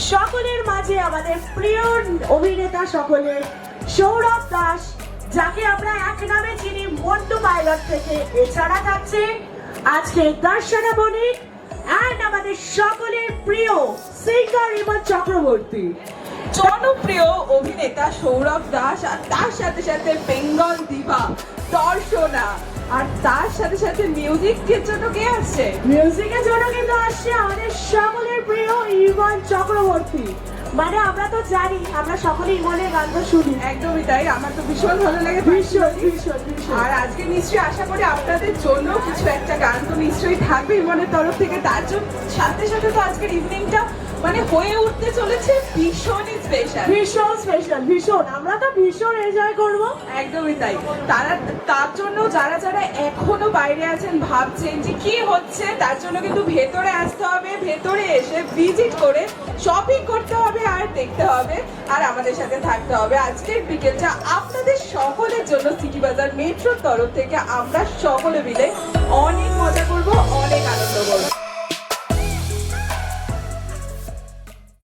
সকলের মাঝে আমাদের প্রিয় অভিনেতা সকলের সৌরভ দাস, যাকে আমরা এক নামে চিনি মন্টু পাইলট থেকে। এছাড়া থাকছে আজকে দর্শনা বণিক এন্ড আমাদের সকলের প্রিয় সিঙ্গার ইমন চক্রবর্তী। জনপ্রিয় অভিনেতা সৌরভ দাস, আর তার সাথে সাথে বেঙ্গল দিভা দর্শনা, আর তার সাথে সাথে মিউজিকের জন্য কে আসছে? মিউজিকের জন্য কিন্তু আসছে আমাদের সকলের প্রিয় ইমন চক্রবর্তী। মানে আমরা তো জানি, আমরা সকলে ইমনের গান তো শুনি। একদমই তাই, আমার তো ভীষণ ভালো লাগে। ভীষণ ভীষণ ভীষণ। আর আজকে নিশ্চয়ই আশা করি আপনাদের জন্য কিছু একটা গান তো নিশ্চয়ই থাকবে ইমনের তরফ থেকে। তার জন্য সাথে সাথে তো আজকের ইভিনিংটা মানে হয়ে উঠতে চলেছে ভীষণই স্পেশাল। ভীষণ স্পেশাল, ভীষণ। আমরা তো ভীষণ এনজয় করব। একদমই তাই। তার জন্য যারা যারা এখনো বাইরে আছেন, ভাবছেন যে কি হচ্ছে, তার জন্য কিন্তু ভেতরে আসতে হবে। ভেতরে এসে ভিজিট করে শপিং করতে হবে, আর দেখতে হবে, আর আমাদের সাথে থাকতে হবে। আজকের বিকেলটা আপনাদের সকলের জন্য সিটি বাজার মেট্রোর তরফ থেকে আমরা সকলে মিলে অনেক মজা করব, অনেক আনন্দ করবো।